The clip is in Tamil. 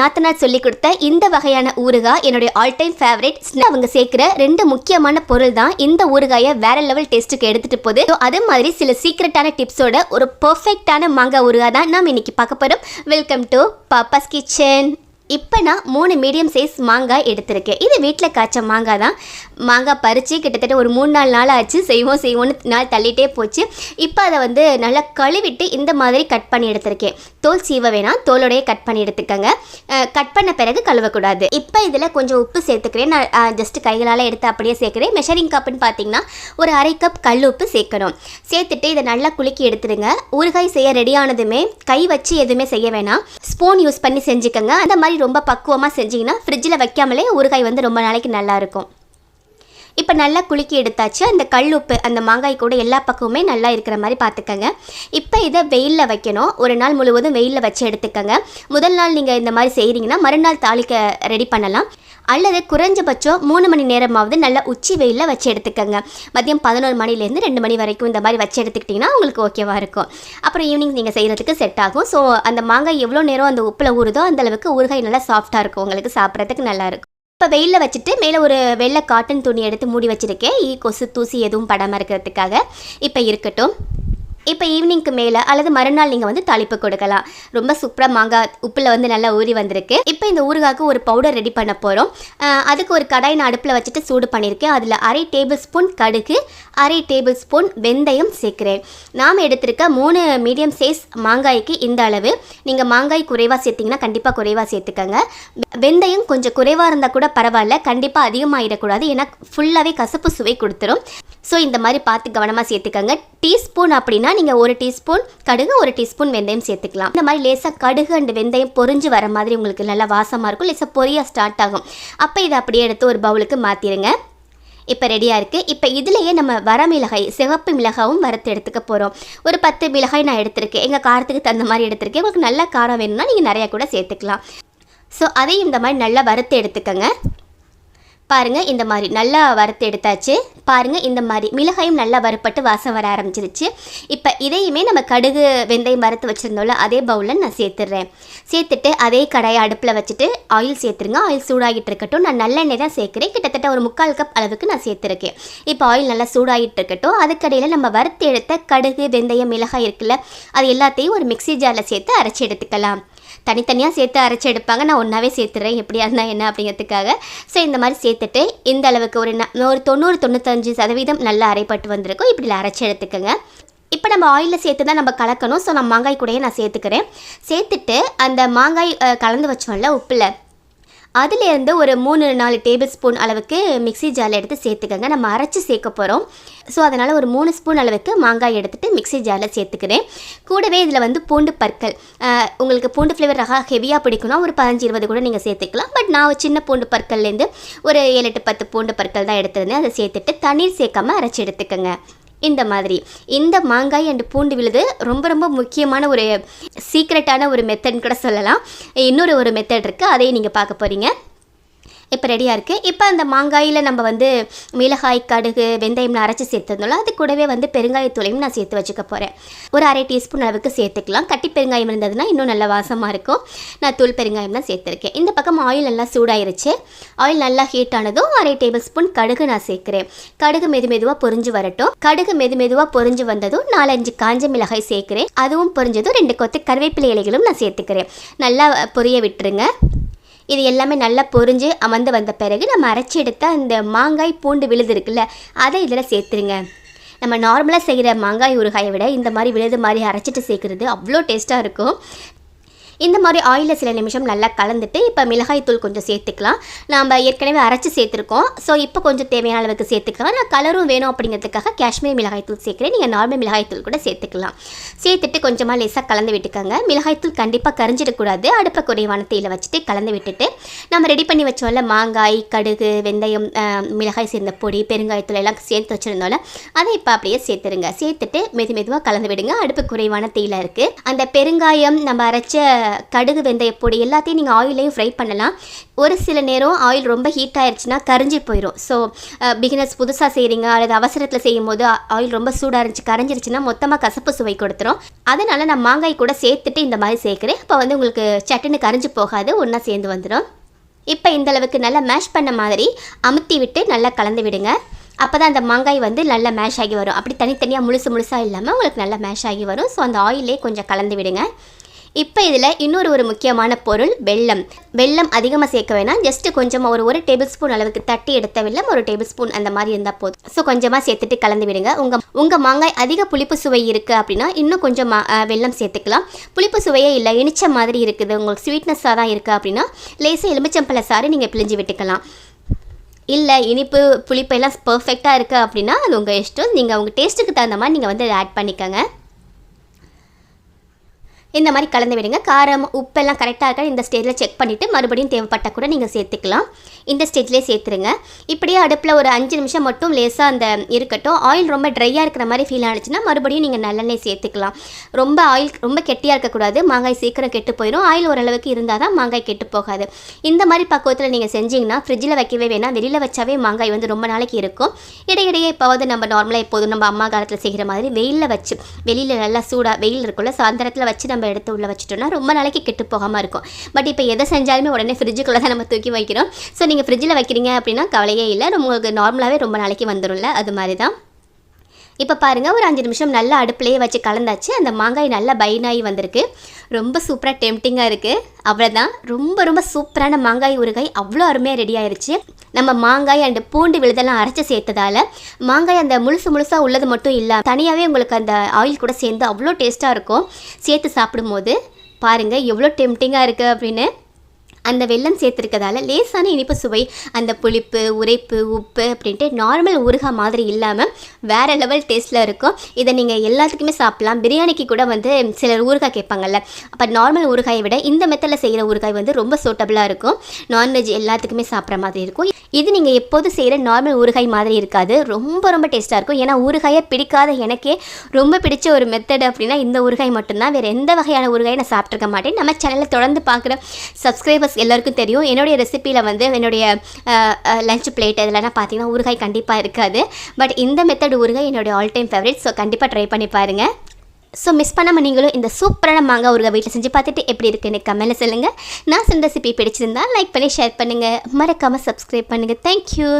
நாத்தனார் சொல்லி கொடுத்த இந்த வகையான ஊறுகாய் என்னுடைய ஆல் டைம் ஃபேவரட். அவங்க சேர்க்கிற 2 முக்கியமான பொருள் தான் இந்த ஊறுகாயை வேற லெவல் டேஸ்ட்டுக்கு எடுத்துட்டு போகுது. அதே மாதிரி சில சீக்ரெட்டான டிப்ஸோட ஒரு பெர்ஃபெக்டான மாங்காய் ஊறுகாய் தான் நாம் இன்னைக்கு பார்க்க போகிறோம். Welcome to Pappa's kitchen. இப்போ நான் 3 மீடியம் சைஸ் மாங்காய் எடுத்திருக்கேன். இது வீட்டில் காய்ச்ச மாங்காய் தான். மாங்காய் பறித்து கிட்டத்தட்ட ஒரு 3-4 நாள் ஆச்சு. செய்வோன்னு நாள் தள்ளிட்டே போச்சு. இப்போ அதை வந்து நல்லா கழுவிட்டு இந்த மாதிரி கட் பண்ணி எடுத்திருக்கேன். தோல் சீவ வேணாம், தோலோடையே கட் பண்ணி எடுத்துக்கோங்க. கட் பண்ண பிறகு கழுவக்கூடாது. இப்போ இதில் கொஞ்சம் உப்பு சேர்த்துக்கிறேன். நான் ஜஸ்ட்டு கைகளால் எடுத்து அப்படியே சேர்க்குறேன். மெஷரிங் கப்புன்னு பார்த்தீங்கன்னா ஒரு 1/2 கப் கல் உப்பு சேர்க்கணும். சேர்த்துட்டு இதை நல்லா குலுக்கி எடுத்துடுங்க. ஊறுகாய் செய்ய ரெடி ஆனதுமே கை வச்சு எதுவுமே செய்ய வேணாம், ஸ்பூன் யூஸ் பண்ணி செஞ்சுக்கோங்க. அந்த மாதிரி ரொம்ப பக்குவமாக செஞ்சிங்கன்னா ஃப்ரிட்ஜில் வைக்காமலே ஊறுகாய் வந்து ரொம்ப நாளைக்கு நல்லாயிருக்கும். இப்போ நல்லா குலுக்கி எடுத்தாச்சு. அந்த கல் உப்பு அந்த மாங்காய் கூட எல்லா பக்கமுமே நல்லா இருக்கிற மாதிரி பார்த்துக்கங்க. இப்போ இதை வெயிலில் வைக்கணும். ஒரு நாள் முழுவதும் வெயிலில் வச்சு எடுத்துக்கங்க. முதல் நாள் நீங்கள் இந்த மாதிரி செய்கிறீங்கன்னா மறுநாள் தாளிக்க ரெடி பண்ணலாம். அல்லது குறைஞ்சபட்சம் 3 மணி நேரமாவது நல்லா உச்சி வெயிலில் வச்சு எடுத்துக்கங்க. மதியம் 11 மணிலேருந்து 2 மணி வரைக்கும் இந்த மாதிரி வச்சு எடுத்துக்கிட்டிங்கன்னா உங்களுக்கு ஓகேவாக இருக்கும். அப்புறம் ஈவினிங் நீங்கள் செய்கிறதுக்கு செட் ஆகும். ஸோ அந்த மாங்காய் எவ்வளோ நேரம் அந்த உப்பில் ஊறுதோ அந்தளவுக்கு ஊறுகாய் நல்லா சாஃப்டாக இருக்கும், உங்களுக்கு சாப்பிட்றதுக்கு நல்லாயிருக்கும். இப்போ வெயிலில் வச்சுட்டு மேலே ஒரு வெள்ளை காட்டன் துணி எடுத்து மூடி வச்சுருக்கேன். கொசு தூசி எதுவும் படாமல் இருக்கிறதுக்காக. இப்போ இருக்கட்டும். இப்போ ஈவினிங்க்கு மேலே அல்லது மறுநாள் நீங்கள் வந்து தாளிப்பு கொடுக்கலாம். ரொம்ப சூப்பராக மாங்காய் உப்பில் வந்து நல்லா ஊறி வந்திருக்கு. இப்போ இந்த ஊறுகாய்க்கு ஒரு பவுடர் ரெடி பண்ண போகிறோம். அதுக்கு ஒரு கடாய் நான் அடுப்பில் வச்சுட்டு சூடு பண்ணியிருக்கேன். அதில் 1/2 டேபிள் ஸ்பூன் கடுகு, 1/2 டேபிள் ஸ்பூன் வெந்தயம் சேர்க்குறேன். நாம் எடுத்திருக்க 3 மீடியம் சைஸ் மாங்காய்க்கு இந்த அளவு. நீங்கள் மாங்காய் குறைவாக சேர்த்திங்கன்னா கண்டிப்பாக குறைவாக சேர்த்துக்கங்க. வெந்தயம் கொஞ்சம் குறைவாக இருந்தால் கூட பரவாயில்ல, கண்டிப்பாக அதிகமாகிடக்கூடாது, ஏன்னா ஃபுல்லாகவே கசப்பு சுவை கொடுத்துரும். ஸோ இந்த மாதிரி பார்த்து கவனமாக சேர்த்துக்கங்க. டீஸ்பூன் அப்படின்னா நீங்கள் 1 டீஸ்பூன் கடுகு, 1 டீஸ்பூன் வெந்தயம் சேர்த்துக்கலாம். இந்த மாதிரி லேசாக கடுகு அண்ட் வெந்தயம் பொரிஞ்சு வர மாதிரி உங்களுக்கு நல்லா வாசமாக இருக்கும். லேசாக பொரிய ஸ்டார்ட் ஆகும். அப்போ இதை அப்படியே எடுத்து ஒரு பவுலுக்கு மாற்றிடுங்க. இப்போ ரெடியாக இருக்குது. இப்போ இதுலேயே நம்ம வரமிளகாய், சிவப்பு மிளகாவும் வறுத்து எடுத்துக்க போகிறோம். ஒரு 10 மிளகாய் நான் எடுத்திருக்கேன். எங்கள் காரத்துக்கு தகுந்த மாதிரி எடுத்திருக்கேன். உங்களுக்கு நல்லா காரம் வேணும்னா நீங்கள் நிறையா கூட சேர்த்துக்கலாம். ஸோ அதையும் இந்த மாதிரி நல்லா வறுத்து எடுத்துக்கங்க. பாருங்கள், இந்த மாதிரி நல்லா வறுத்து எடுத்தாச்சு. பாருங்கள், இந்த மாதிரி மிளகாயும் நல்லா வறுப்பட்டு வாசம் வர ஆரம்பிச்சிருச்சு. இப்போ இதையுமே நம்ம கடுகு வெந்தயம் வறுத்து வச்சுருந்தோம்ல அதே பவுலில் நான் சேர்த்துடுறேன். சேர்த்துட்டு அதே கடாயை அடுப்பில் வச்சுட்டு ஆயில் சேர்த்துருங்க. ஆயில் சூடாகிட்டு இருக்கட்டும். நான் நல்லெண்ணெய் தான் சேர்க்குறேன். கிட்டத்தட்ட ஒரு 3/4 கப் அளவுக்கு நான் சேர்த்துருக்கேன். இப்போ ஆயில் நல்லா சூடாகிட்டு இருக்கட்டும். அதுக்கடையில் நம்ம வறுத்து எடுத்த கடுகு வெந்தயம் மிளகாய் இருக்குல்ல, அது எல்லாத்தையும் ஒரு மிக்ஸி ஜாரில் சேர்த்து அரைச்சி எடுத்துக்கலாம். தனித்தனியாக சேர்த்து அரைச்சி எடுப்பாங்க, நான் ஒன்றாவே சேர்த்துறேன், எப்படியா இருந்தால் என்ன அப்படிங்கிறதுக்காக. ஸோ இந்த மாதிரி சேர்த்துட்டு இந்த அளவுக்கு ஒரு 90-95% நல்லா அரைப்பட்டு வந்திருக்கும். இப்படி அரைச்சி எடுத்துக்கோங்க. இப்போ நம்ம ஆயிலில் சேர்த்து தான் நம்ம கலக்கணும். ஸோ நான் மாங்காய் கூடயே நான் சேர்த்துக்கிறேன். சேர்த்துட்டு அந்த மாங்காய் கலந்து வச்சோம்ல உப்பில், அதிலேருந்து ஒரு 3-4 டேபிள் ஸ்பூன் அளவுக்கு மிக்ஸி ஜாரில் எடுத்து சேர்த்துக்கங்க. நம்ம அரைச்சி சேர்க்க போகிறோம். ஸோ அதனால் ஒரு 3 ஸ்பூன் அளவுக்கு மாங்காய் எடுத்துகிட்டு மிக்ஸி ஜாரில் சேர்த்துக்கிறேன். கூடவே இதில் வந்து பூண்டு பற்கள், உங்களுக்கு பூண்டு ஃப்ளேவர் ஹெவியாக பிடிக்கும்னா ஒரு 15-20 கூட நீங்கள் சேர்த்துக்கலாம். பட் நான் சின்ன பூண்டு பற்கள்லேருந்து ஒரு 7-10 பூண்டு பற்கள் தான் எடுத்துருந்தேன். அதை சேர்த்துட்டு தண்ணீர் சேர்க்காமல் அரைச்சி எடுத்துக்கோங்க. இந்த மாதிரி இந்த மாங்காய் அண்ட் பூண்டு விழுது ரொம்ப ரொம்ப முக்கியமான ஒரு சீக்ரெட்டான ஒரு மெத்தட்னு கூட சொல்லலாம். இன்னொரு மெத்தட் இருக்குது, அதையும் நீங்கள் பார்க்க போகிறீங்க. இப்போ ரெடியாக இருக்குது. இப்போ அந்த மாங்காயில் நம்ம வந்து மிளகாய் கடுகு வெந்தயம்னு அரைச்சி சேர்த்துருந்தோம்ல, அது கூடவே வந்து பெருங்காயத்தூளையும் நான் சேர்த்து வச்சுக்க போகிறேன். ஒரு 1/2 டீஸ்பூன் அளவுக்கு சேர்த்துக்கலாம். கட்டி பெருங்காயம் இருந்ததுன்னா இன்னும் நல்லா வாசமாக இருக்கும். நான் தூள் பெருங்காயம் தான் சேர்த்துருக்கேன். இந்த பக்கம் ஆயில் நல்லா சூடாயிருச்சு. ஆயில் நல்லா ஹீட் ஆனதும் 1/2 டேபிள் ஸ்பூன் கடுகு நான் சேர்க்குறேன். கடுகு மெதுவாக பொரிஞ்சு வரட்டும். கடுகு மெதுவாக பொரிஞ்சு வந்ததும் 4-5 காஞ்ச மிளகாய் சேர்க்குறேன். அதுவும் பொரிஞ்சதும் 2 கொத்து கருவேப்பிலை இலைகளும் நான் சேர்த்துக்கிறேன். நல்லா பொரிய விட்டுருங்க. இது எல்லாமே நல்லா பொரிஞ்சு அமர்ந்து வந்த பிறகு நம்ம அரைச்சி எடுத்த அந்த மாங்காய் பூண்டு விழுது இருக்குல்ல, அதை இதில் சேர்த்துருங்க. நம்ம நார்மலாக செய்கிற மாங்காய் ஊறுகாயை விட இந்த மாதிரி விழுது மாதிரி அரைச்சிட்டு சேர்க்குறது அவ்வளோ டேஸ்ட்டாக இருக்கும். இந்த மாதிரி ஆயிலில் சில நிமிஷம் நல்லா கலந்துட்டு இப்போ மிளகாய் தூள் கொஞ்சம் சேர்த்துக்கலாம். நம்ம ஏற்கனவே அரைச்சி சேர்த்துருக்கோம். ஸோ இப்போ கொஞ்சம் தேவையான அளவுக்கு சேர்த்துக்கலாம். நான் கலரும் வேணும் அப்படிங்கிறதுக்காக காஷ்மீரி மிளகாய் தூள் சேர்க்குறேன். நீங்கள் நார்மல் மிளகாய் தூள் கூட சேர்த்துக்கலாம். சேர்த்துட்டு கொஞ்சமாக லேசாக கலந்து விட்டுக்கோங்க. மிளகாய் தூள் கண்டிப்பாக கரைஞ்சிடக்கூடாது. அடுப்பை குறைவான தீயில் வச்சுட்டு கலந்து விட்டுட்டு நம்ம ரெடி பண்ணி வச்சோம்ல மாங்காய் கடுகு வெந்தயம் மிளகாய் சேர்ந்த பொடி பெருங்காயத்தூள் எல்லாம் சேர்த்து வச்சுருந்தோம்ல, அதை இப்போ அப்படியே சேர்த்துருங்க. சேர்த்துட்டு மெதுவாக கலந்து விடுங்க. அடுப்பு குறைவான தீயில் இருக்குது. அந்த பெருங்காயம் நம்ம அரைச்ச கடுகு வெந்தய பொடி எல்லாத்தையும் நீங்கள் ஆயிலையும் ஃப்ரை பண்ணலாம். ஒரு சில நேரம் ஆயில் ரொம்ப ஹீட் ஆயிடுச்சுன்னா கரைஞ்சி போயிடும். ஸோ பிகினர்ஸ் புதுசாக செய்கிறீங்க அல்லது அவசரத்தில் செய்யும் போது ஆயில் ரொம்ப சூடாக இருந்துச்சு கரைஞ்சிருச்சுன்னா மொத்தமாக கசப்பு சுவை கொடுத்துரும். அதனால் நான் மாங்காய் கூட சேர்த்துட்டு இந்த மாதிரி சேர்க்குறேன். இப்போ வந்து உங்களுக்கு சட்டுன்னு கரைஞ்சி போகாது, ஒன்றா சேர்ந்து வந்துடும். இப்போ இந்தளவுக்கு நல்லா மேஷ் பண்ண மாதிரி அமுத்தி விட்டு நல்லா கலந்து விடுங்க. அப்போ தான் அந்த மாங்காய் வந்து நல்லா மேஷ் ஆகி வரும். அப்படி தனித்தனியாக முழுசாக இல்லாமல் உங்களுக்கு நல்லா மேஷ் ஆகி வரும். ஸோ அந்த ஆயிலே கொஞ்சம் கலந்து விடுங்க. இப்போ இதில் இன்னொரு முக்கியமான பொருள் வெல்லம். வெல்லம் அதிகமாக சேர்க்க வேணாம், ஜஸ்ட்டு கொஞ்சமாக ஒரு டேபிள் ஸ்பூன் அளவுக்கு தட்டி எடுத்த வெல்லம் 1 டேபிள் ஸ்பூன் அந்த மாதிரி இருந்தால் போதும். ஸோ கொஞ்சமாக சேர்த்துட்டு கலந்து விடுங்க. உங்கள் மாங்காய் அதிக புளிப்பு சுவை இருக்குது அப்படின்னா இன்னும் கொஞ்சம் வெல்லம் சேர்த்துக்கலாம். புளிப்பு சுவையே இல்லை, இனிச்ச மாதிரி இருக்குது, உங்களுக்கு ஸ்வீட்னஸாக தான் இருக்குது அப்படின்னா லேசாக எலுமிச்சம்பழ சாறு நீங்கள் பிழிஞ்சு விட்டுக்கலாம். இல்லை இனிப்பு புளிப்பெல்லாம் பர்ஃபெக்டாக இருக்குது அப்படின்னா அது உங்கள் இஷ்டம். நீங்கள் உங்கள் டேஸ்ட்டுக்கு தகுந்த மாதிரி நீங்கள் வந்து அதை ஆட் பண்ணிக்கோங்க. இந்த மாதிரி கலந்து விடுங்க. காரம் உப்பெல்லாம் கரெக்டாக இருக்கா இந்த ஸ்டேஜில் செக் பண்ணிவிட்டு மறுபடியும் தேவைப்பட்டால் கூட நீங்கள் சேர்த்துக்கலாம். இந்த ஸ்டேஜ்லேயே சேர்த்துருங்க. இப்படியே அடுப்பில் ஒரு 5 நிமிஷம் மட்டும் லேசாக அந்த இருக்கட்டும். ஆயில் ரொம்ப ட்ரையாக இருக்கிற மாதிரி ஃபீல் ஆனிச்சுன்னா மறுபடியும் நீங்கள் நல்லெண்ணெய் சேர்த்துக்கலாம். ரொம்ப ஆயில் ரொம்ப கெட்டியாக இருக்கக்கூடாது, மாங்காய் சீக்கிரம் கெட்டு போயிடும். ஆயில் ஓரளவுக்கு இருந்தால் தான் மாங்காய் கெட்டு போகாது. இந்த மாதிரி பக்குவத்தில் நீங்கள் செஞ்சிங்கன்னா ஃப்ரிட்ஜில் வைக்கவே வேணாம், வெளியில் வச்சாவே மாங்காய் வந்து ரொம்ப நாளைக்கு இருக்கும். இடையிடையே இப்போது நம்ம நார்மலாக எப்போதும் நம்ம அம்மா காலத்தில் செய்கிற மாதிரி வெயிலில் வச்சு, வெளியில் நல்லா சூடாக வெயில் இருக்குள்ள சாயந்தரத்தில் வச்சு நம்ம எடுத்து உள்ளே வச்சுட்டோம்னா ரொம்ப நாளைக்கு கெட்டு போகாமல் இருக்கும். பட் இப்போ எதை செஞ்சாலுமே உடனே ஃப்ரிட்ஜுக்குள்ளே தான் நம்ம தூக்கி வைக்கிறோம். ஸோ நீங்கள் ஃப்ரிட்ஜில் வைக்கிறீங்க அப்படின்னா கவலையே இல்லை, உங்களுக்கு நார்மலாகவே ரொம்ப நாளைக்கு வந்துடும்ல, அது மாதிரி தான். இப்போ பாருங்கள், ஒரு 5 நிமிஷம் நல்லா அடுப்புலேயே வச்சு கலந்தாச்சு. அந்த மாங்காய் நல்லா பைனாகி வந்திருக்கு. ரொம்ப சூப்பராக டெம்டிங்காக இருக்குது. அவ்வளோதான், ரொம்ப சூப்பரான மாங்காய் ஊறுகாய் அவ்வளோ அருமையாக ரெடி ஆயிடுச்சு. நம்ம மாங்காய் அண்டு பூண்டு விழுதெல்லாம் அரைச்சி சேர்த்ததால் மாங்காய் அந்த முழுசாக உள்ளது மட்டும் இல்லை, தனியாகவே உங்களுக்கு அந்த ஆயில் கூட சேர்ந்து அவ்வளோ டேஸ்ட்டாக இருக்கும். சேர்த்து சாப்பிடும்போது பாருங்கள் எவ்வளோ டெம்டிங்காக இருக்குது அப்படின்னு. அந்த வெல்லம் சேர்த்துருக்கதால லேசான இனிப்பு சுவை, அந்த புளிப்பு உரைப்பு உப்பு அப்படின்ட்டு நார்மல் ஊறுகாய் மாதிரி இல்லாமல் வேறு லெவல் டேஸ்ட்டில் இருக்கும். இதை நீங்கள் எல்லாத்துக்குமே சாப்பிட்லாம். பிரியாணிக்கு கூட வந்து சிலர் ஊறுகாய் கேட்பாங்கல்ல, அப்போ நார்மல் ஊறுகாயை விட இந்த மெத்தடில் செய்கிற ஊறுகாய் வந்து ரொம்ப சூட்டபுளாக இருக்கும். நான்வெஜ் எல்லாத்துக்குமே சாப்பிட்ற மாதிரி இருக்கும். இது நீங்கள் எப்போது செய்கிற நார்மல் ஊறுகாய் மாதிரி இருக்காது, ரொம்ப டேஸ்ட்டாக இருக்கும். ஏன்னா ஊறுகாயை பிடிக்காத எனக்கே ரொம்ப பிடிச்ச ஒரு மெத்தட் அப்படின்னா இந்த ஊறுகாய் மட்டும்தான். வேறு எந்த வகையான ஊறுகாயை நான் சாப்பிட்ருக்க மாட்டேன். நம்ம சேனலில் தொடர்ந்து பார்க்குற சப்ஸ்கிரைபர்ஸ் எல்லாருக்கும் தெரியும், என்னுடைய ரெசிப்பியில் வந்து என்னுடைய லஞ்ச் பிளேட் இதெல்லாம் பார்த்தீங்கன்னா ஊறுகாய் கண்டிப்பாக இருக்காது. பட் இந்த மெத்தட் ஊறுகாய் என்னுடைய ஆல் டைம் ஃபேவரட். ஸோ கண்டிப்பாக ட்ரை பண்ணி பாருங்கள். ஸோ மிஸ் பண்ணாமல் நீங்களும் இந்த சூப்பரான மாங்காய் ஊறுகாய் வீட்டில் செஞ்சு பார்த்துட்டு எப்படி இருக்குன்னு கமெண்ட்டில் சொல்லுங்கள். நான் சொன்ன ரெசிபி பிடிச்சிருந்தா லைக் பண்ணி ஷேர் பண்ணுங்கள், மறக்காமல் சப்ஸ்கிரைப் பண்ணுங்கள். தேங்க்யூ.